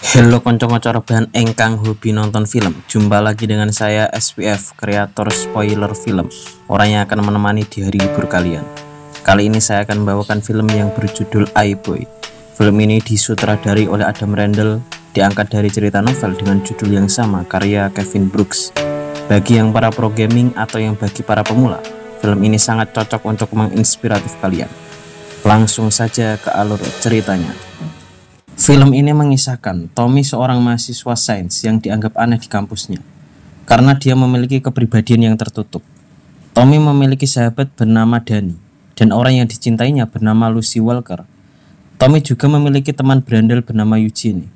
Halo konco-konco rebahan engkang hobi nonton film. Jumpa lagi dengan saya SPF, kreator spoiler film, orang yang akan menemani di hari libur kalian. Kali ini saya akan membawakan film yang berjudul iBoy. Film ini disutradari oleh Adam Randall, diangkat dari cerita novel dengan judul yang sama karya Kevin Brooks. Bagi yang para pro gaming atau yang bagi para pemula, film ini sangat cocok untuk menginspiratif kalian. Langsung saja ke alur ceritanya. Film ini mengisahkan Tommy, seorang mahasiswa sains yang dianggap aneh di kampusnya karena dia memiliki kepribadian yang tertutup. Tommy memiliki sahabat bernama Danny dan orang yang dicintainya bernama Lucy Walker. Tommy juga memiliki teman berandal bernama Eugene.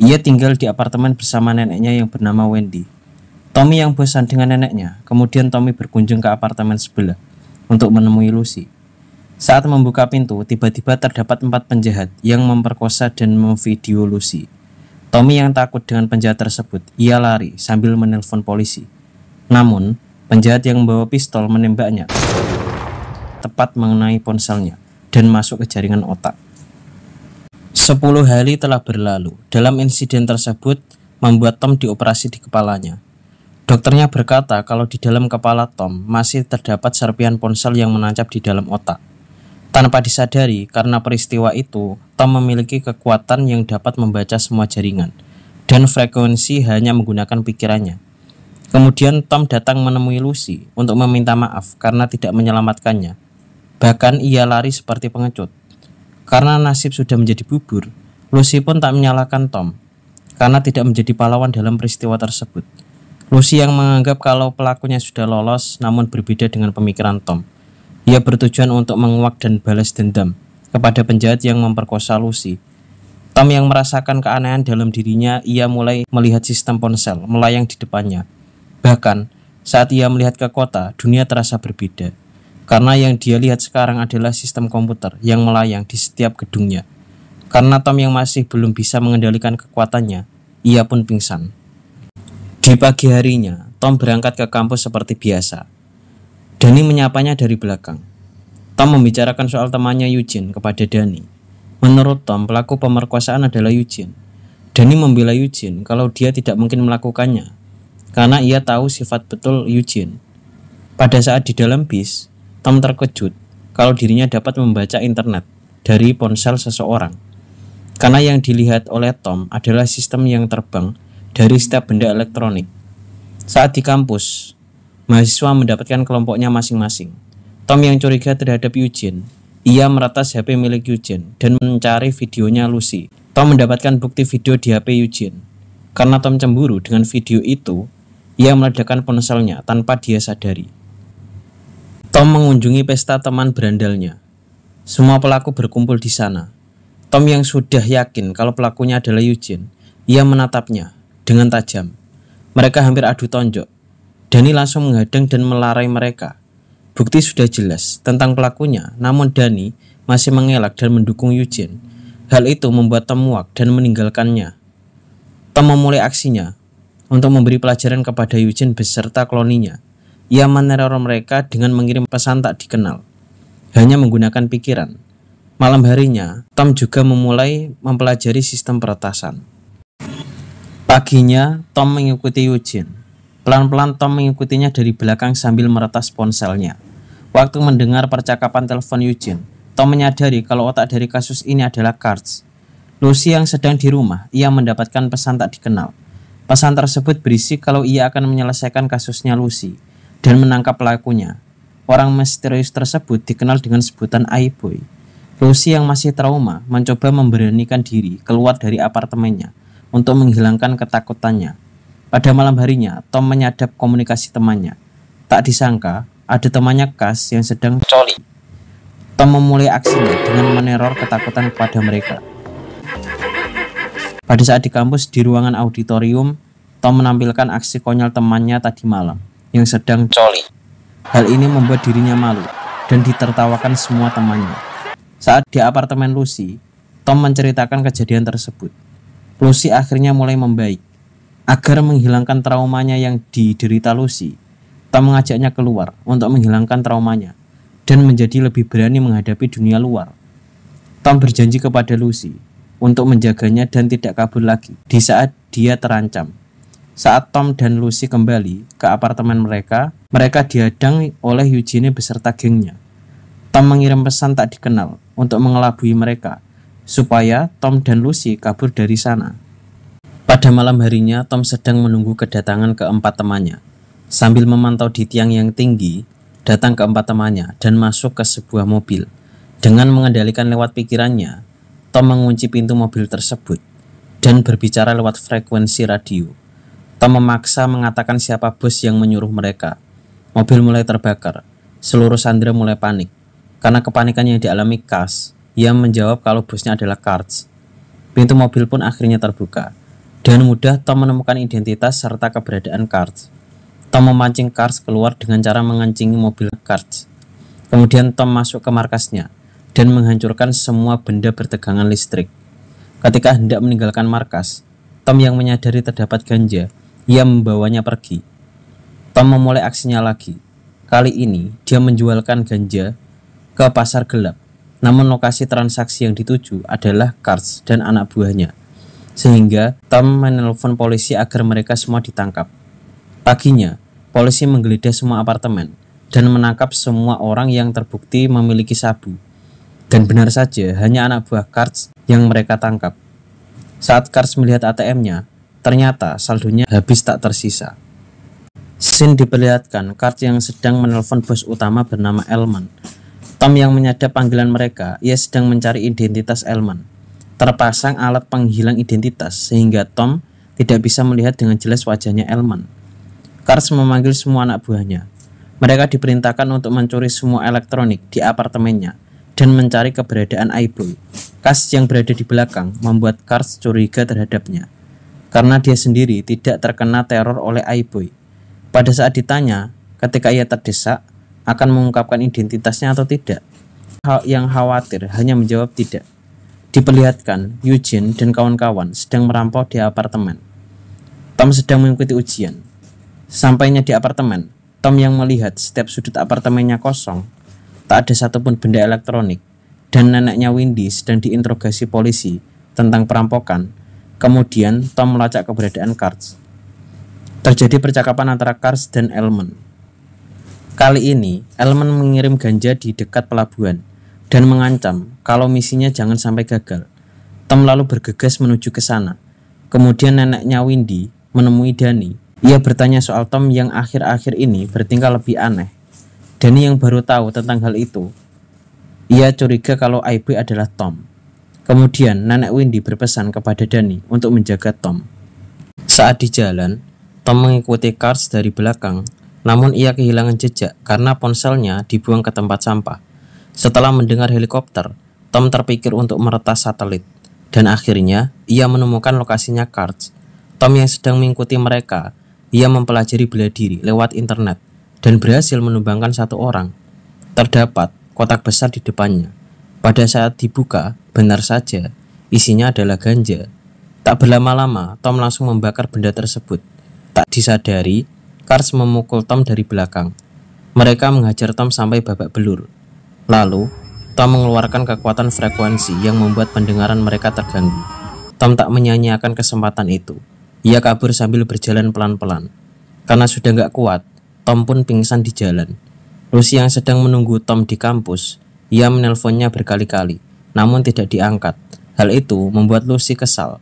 Ia tinggal di apartemen bersama neneknya yang bernama Wendy. Tommy yang bosan dengan neneknya, kemudian Tommy berkunjung ke apartemen sebelah untuk menemui Lucy. Saat membuka pintu, tiba-tiba terdapat 4 penjahat yang memperkosa dan memvideo Lucy. Tommy yang takut dengan penjahat tersebut, ia lari sambil menelpon polisi. Namun, penjahat yang membawa pistol menembaknya tepat mengenai ponselnya dan masuk ke jaringan otak. 10 hari telah berlalu. Dalam insiden tersebut, membuat Tom dioperasi di kepalanya. Dokternya berkata kalau di dalam kepala Tom masih terdapat serpihan ponsel yang menancap di dalam otak. Tanpa disadari, karena peristiwa itu, Tom memiliki kekuatan yang dapat membaca semua jaringan dan frekuensi hanya menggunakan pikirannya. Kemudian Tom datang menemui Lucy untuk meminta maaf karena tidak menyelamatkannya. Bahkan ia lari seperti pengecut. Karena nasib sudah menjadi bubur, Lucy pun tak menyalahkan Tom karena tidak menjadi pahlawan dalam peristiwa tersebut. Lucy yang menganggap kalau pelakunya sudah lolos, namun berbeda dengan pemikiran Tom. Ia bertujuan untuk menguak dan balas dendam kepada penjahat yang memperkosa Lucy. Tom yang merasakan keanehan dalam dirinya, ia mulai melihat sistem ponsel melayang di depannya. Bahkan, saat ia melihat ke kota, dunia terasa berbeda. Karena yang dia lihat sekarang adalah sistem komputer yang melayang di setiap gedungnya. Karena Tom yang masih belum bisa mengendalikan kekuatannya, ia pun pingsan. Di pagi harinya, Tom berangkat ke kampus seperti biasa. Danny menyapanya dari belakang. Tom membicarakan soal temannya Eugene kepada Danny. Menurut Tom, pelaku pemerkosaan adalah Eugene. Danny membela Eugene kalau dia tidak mungkin melakukannya, karena ia tahu sifat betul Eugene. Pada saat di dalam bis, Tom terkejut kalau dirinya dapat membaca internet dari ponsel seseorang. Karena yang dilihat oleh Tom adalah sistem yang terbang dari setiap benda elektronik. Saat di kampus, mahasiswa mendapatkan kelompoknya masing-masing. Tom yang curiga terhadap Eugene, ia meretas HP milik Eugene dan mencari videonya Lucy. Tom mendapatkan bukti video di HP Eugene. Karena Tom cemburu dengan video itu, ia meledakkan ponselnya tanpa dia sadari. Tom mengunjungi pesta teman berandalnya. Semua pelaku berkumpul di sana. Tom yang sudah yakin kalau pelakunya adalah Eugene, ia menatapnya dengan tajam. Mereka hampir adu tonjok. Danny langsung menghadang dan melarai mereka. Bukti sudah jelas tentang pelakunya, namun Danny masih mengelak dan mendukung Eugene. Hal itu membuat Tom muak dan meninggalkannya. Tom memulai aksinya untuk memberi pelajaran kepada Eugene beserta kloninya. Ia meneror mereka dengan mengirim pesan tak dikenal, hanya menggunakan pikiran. Malam harinya, Tom juga memulai mempelajari sistem peretasan. Paginya, Tom mengikuti Eugene. Pelan-pelan Tom mengikutinya dari belakang sambil meretas ponselnya. Waktu mendengar percakapan telepon Eugene, Tom menyadari kalau otak dari kasus ini adalah Karts. Lucy yang sedang di rumah, ia mendapatkan pesan tak dikenal. Pesan tersebut berisi kalau ia akan menyelesaikan kasusnya Lucy dan menangkap pelakunya. Orang misterius tersebut dikenal dengan sebutan iBoy. Lucy yang masih trauma mencoba memberanikan diri keluar dari apartemennya untuk menghilangkan ketakutannya. Pada malam harinya, Tom menyadap komunikasi temannya. Tak disangka, ada temannya Cass yang sedang coli. Tom memulai aksinya dengan meneror ketakutan kepada mereka. Pada saat di kampus di ruangan auditorium, Tom menampilkan aksi konyol temannya tadi malam yang sedang coli. Hal ini membuat dirinya malu dan ditertawakan semua temannya. Saat di apartemen Lucy, Tom menceritakan kejadian tersebut. Lucy akhirnya mulai membaik. Agar menghilangkan traumanya yang diderita Lucy, Tom mengajaknya keluar untuk menghilangkan traumanya dan menjadi lebih berani menghadapi dunia luar. Tom berjanji kepada Lucy untuk menjaganya dan tidak kabur lagi di saat dia terancam. Saat Tom dan Lucy kembali ke apartemen mereka dihadang oleh Eugene beserta gengnya. Tom mengirim pesan tak dikenal untuk mengelabui mereka, supaya Tom dan Lucy kabur dari sana. Pada malam harinya, Tom sedang menunggu kedatangan keempat temannya. Sambil memantau di tiang yang tinggi, datang keempat temannya dan masuk ke sebuah mobil. Dengan mengendalikan lewat pikirannya, Tom mengunci pintu mobil tersebut dan berbicara lewat frekuensi radio. Tom memaksa mengatakan siapa bos yang menyuruh mereka. Mobil mulai terbakar. Seluruh sandera mulai panik. Karena kepanikan yang dialami Cass, ia menjawab kalau bosnya adalah Kurtz. Pintu mobil pun akhirnya terbuka. Dengan mudah Tom menemukan identitas serta keberadaan Kurtz. Tom memancing Kurtz keluar dengan cara mengencingi mobil Kurtz. Kemudian Tom masuk ke markasnya dan menghancurkan semua benda bertegangan listrik. Ketika hendak meninggalkan markas, Tom yang menyadari terdapat ganja, ia membawanya pergi. Tom memulai aksinya lagi. Kali ini dia menjualkan ganja ke pasar gelap, namun lokasi transaksi yang dituju adalah Kurtz dan anak buahnya, sehingga Tom menelpon polisi agar mereka semua ditangkap. Paginya, polisi menggeledah semua apartemen dan menangkap semua orang yang terbukti memiliki sabu. Dan benar saja, hanya anak buah Kurtz yang mereka tangkap. Saat Kurtz melihat ATM-nya, ternyata saldonya habis tak tersisa. Scene diperlihatkan Kurtz yang sedang menelpon bos utama bernama Elman. Tom yang menyadap panggilan mereka, ia sedang mencari identitas Elman. Terpasang alat penghilang identitas sehingga Tom tidak bisa melihat dengan jelas wajahnya Elman. Kurtz memanggil semua anak buahnya. Mereka diperintahkan untuk mencuri semua elektronik di apartemennya dan mencari keberadaan iBoy. Cass yang berada di belakang membuat Kurtz curiga terhadapnya, karena dia sendiri tidak terkena teror oleh iBoy. Pada saat ditanya, ketika ia terdesak, akan mengungkapkan identitasnya atau tidak, yang khawatir hanya menjawab tidak. Diperlihatkan Eugene dan kawan-kawan sedang merampok di apartemen. Tom sedang mengikuti ujian. Sampainya di apartemen, Tom yang melihat setiap sudut apartemennya kosong, tak ada satupun benda elektronik, dan neneknya Windy sedang diinterogasi polisi tentang perampokan. Kemudian Tom melacak keberadaan Kurtz. Terjadi percakapan antara Kurtz dan Elman. Kali ini, Elman mengirim ganja di dekat pelabuhan dan mengancam kalau misinya jangan sampai gagal. Tom lalu bergegas menuju ke sana. Kemudian neneknya Windy menemui Danny. Ia bertanya soal Tom yang akhir-akhir ini bertingkah lebih aneh. Danny yang baru tahu tentang hal itu, ia curiga kalau iBoy adalah Tom. Kemudian nenek Windy berpesan kepada Danny untuk menjaga Tom. Saat di jalan, Tom mengikuti Kurtz dari belakang. Namun ia kehilangan jejak karena ponselnya dibuang ke tempat sampah. Setelah mendengar helikopter, Tom terpikir untuk meretas satelit. Dan akhirnya, ia menemukan lokasinya Kurtz. Tom yang sedang mengikuti mereka, ia mempelajari bela diri lewat internet dan berhasil menumbangkan satu orang. Terdapat kotak besar di depannya. Pada saat dibuka, benar saja, isinya adalah ganja. Tak berlama-lama, Tom langsung membakar benda tersebut. Tak disadari, Kurtz memukul Tom dari belakang. Mereka menghajar Tom sampai babak belur. Lalu, Tom mengeluarkan kekuatan frekuensi yang membuat pendengaran mereka terganggu. Tom tak menyia-nyiakan kesempatan itu. Ia kabur sambil berjalan pelan-pelan. Karena sudah gak kuat, Tom pun pingsan di jalan. Lucy yang sedang menunggu Tom di kampus, ia menelponnya berkali-kali, namun tidak diangkat. Hal itu membuat Lucy kesal.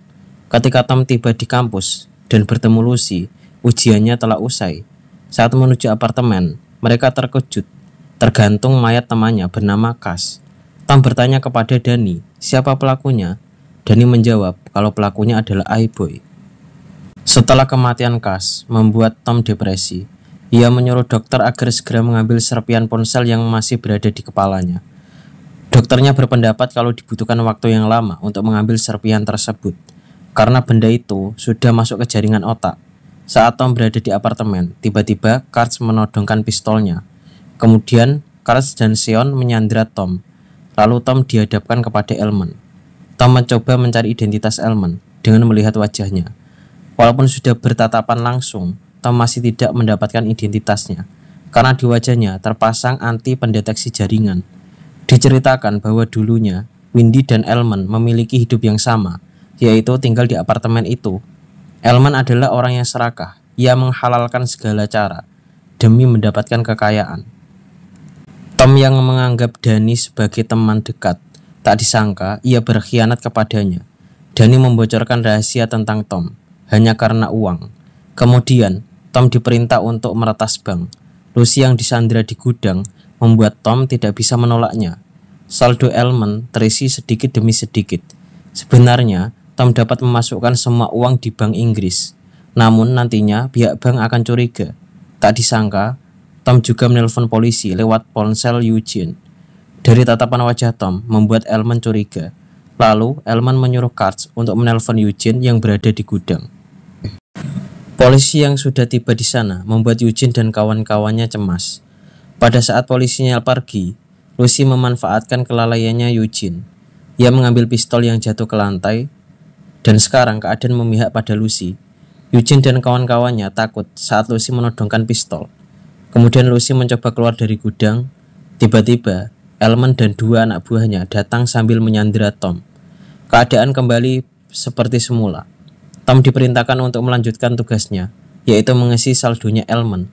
Ketika Tom tiba di kampus dan bertemu Lucy, ujiannya telah usai. Saat menuju apartemen, mereka terkejut. Tergantung mayat temannya bernama Cass. Tom bertanya kepada Danny, siapa pelakunya? Danny menjawab kalau pelakunya adalah iBoy. Setelah kematian Cass membuat Tom depresi, ia menyuruh dokter agar segera mengambil serpian ponsel yang masih berada di kepalanya. Dokternya berpendapat kalau dibutuhkan waktu yang lama untuk mengambil serpian tersebut, karena benda itu sudah masuk ke jaringan otak. Saat Tom berada di apartemen, tiba-tiba Kurtz menodongkan pistolnya. Kemudian Kurtz dan Sean menyandera Tom. Lalu Tom dihadapkan kepada Elman. Tom mencoba mencari identitas Elman dengan melihat wajahnya. Walaupun sudah bertatapan langsung, Tom masih tidak mendapatkan identitasnya karena di wajahnya terpasang anti pendeteksi jaringan. Diceritakan bahwa dulunya Windy dan Elman memiliki hidup yang sama, yaitu tinggal di apartemen itu. Elman adalah orang yang serakah. Ia menghalalkan segala cara demi mendapatkan kekayaan. Tom yang menganggap Danny sebagai teman dekat, tak disangka ia berkhianat kepadanya. Danny membocorkan rahasia tentang Tom hanya karena uang. Kemudian Tom diperintah untuk meretas bank. Lucy yang disandra di gudang membuat Tom tidak bisa menolaknya. Saldo Elman terisi sedikit demi sedikit. Sebenarnya Tom dapat memasukkan semua uang di bank Inggris. Namun nantinya pihak bank akan curiga. Tak disangka Tom juga menelpon polisi lewat ponsel Eugene. Dari tatapan wajah Tom membuat Elman curiga. Lalu Elman menyuruh Kurtz untuk menelpon Eugene yang berada di gudang. Polisi yang sudah tiba di sana membuat Eugene dan kawan-kawannya cemas. Pada saat polisinya pergi, Lucy memanfaatkan kelalaiannya Eugene. Ia mengambil pistol yang jatuh ke lantai, dan sekarang keadaan memihak pada Lucy. Eugene dan kawan-kawannya takut saat Lucy menodongkan pistol. Kemudian Lucy mencoba keluar dari gudang. Tiba-tiba, Elman dan dua anak buahnya datang sambil menyandera Tom. Keadaan kembali seperti semula. Tom diperintahkan untuk melanjutkan tugasnya, yaitu mengisi saldonya Elman.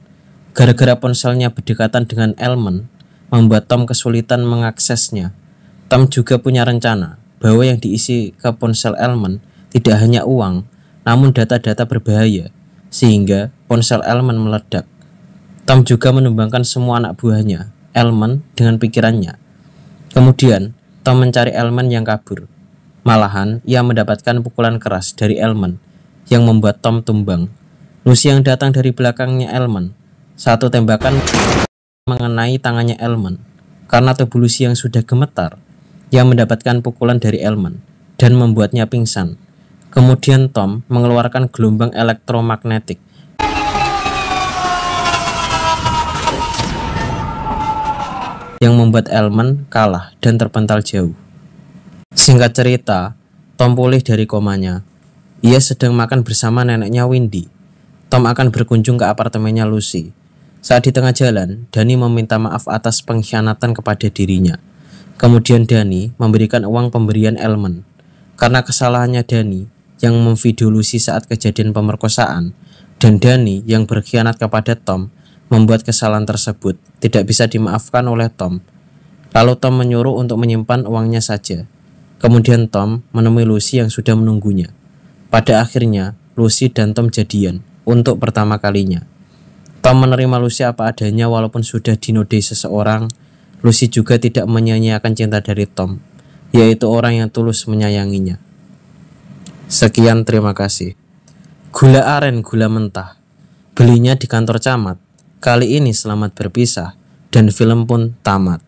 Gara-gara ponselnya berdekatan dengan Elman, membuat Tom kesulitan mengaksesnya. Tom juga punya rencana bahwa yang diisi ke ponsel Elman tidak hanya uang, namun data-data berbahaya, sehingga ponsel Elman meledak. Tom juga menumbangkan semua anak buahnya, Elman, dengan pikirannya. Kemudian, Tom mencari Elman yang kabur. Malahan, ia mendapatkan pukulan keras dari Elman, yang membuat Tom tumbang. Lucy yang datang dari belakangnya Elman. Satu tembakan mengenai tangannya Elman. Karena tubuh Lucy yang sudah gemetar, ia mendapatkan pukulan dari Elman, dan membuatnya pingsan. Kemudian Tom mengeluarkan gelombang elektromagnetik yang membuat Elman kalah dan terpental jauh. Singkat cerita, Tom pulih dari komanya. Ia sedang makan bersama neneknya Windy. Tom akan berkunjung ke apartemennya Lucy. Saat di tengah jalan, Danny meminta maaf atas pengkhianatan kepada dirinya. Kemudian Danny memberikan uang pemberian Elman. Karena kesalahannya Danny yang memvideo Lucy saat kejadian pemerkosaan, dan Danny yang berkhianat kepada Tom, membuat kesalahan tersebut tidak bisa dimaafkan oleh Tom. Lalu Tom menyuruh untuk menyimpan uangnya saja. Kemudian Tom menemui Lucy yang sudah menunggunya. Pada akhirnya, Lucy dan Tom jadian untuk pertama kalinya. Tom menerima Lucy apa adanya walaupun sudah dinodai seseorang. Lucy juga tidak menyia-nyiakan cinta dari Tom, yaitu orang yang tulus menyayanginya. Sekian, terima kasih. Gula aren, gula mentah. Belinya di kantor camat. Kali ini selamat berpisah, dan film pun tamat.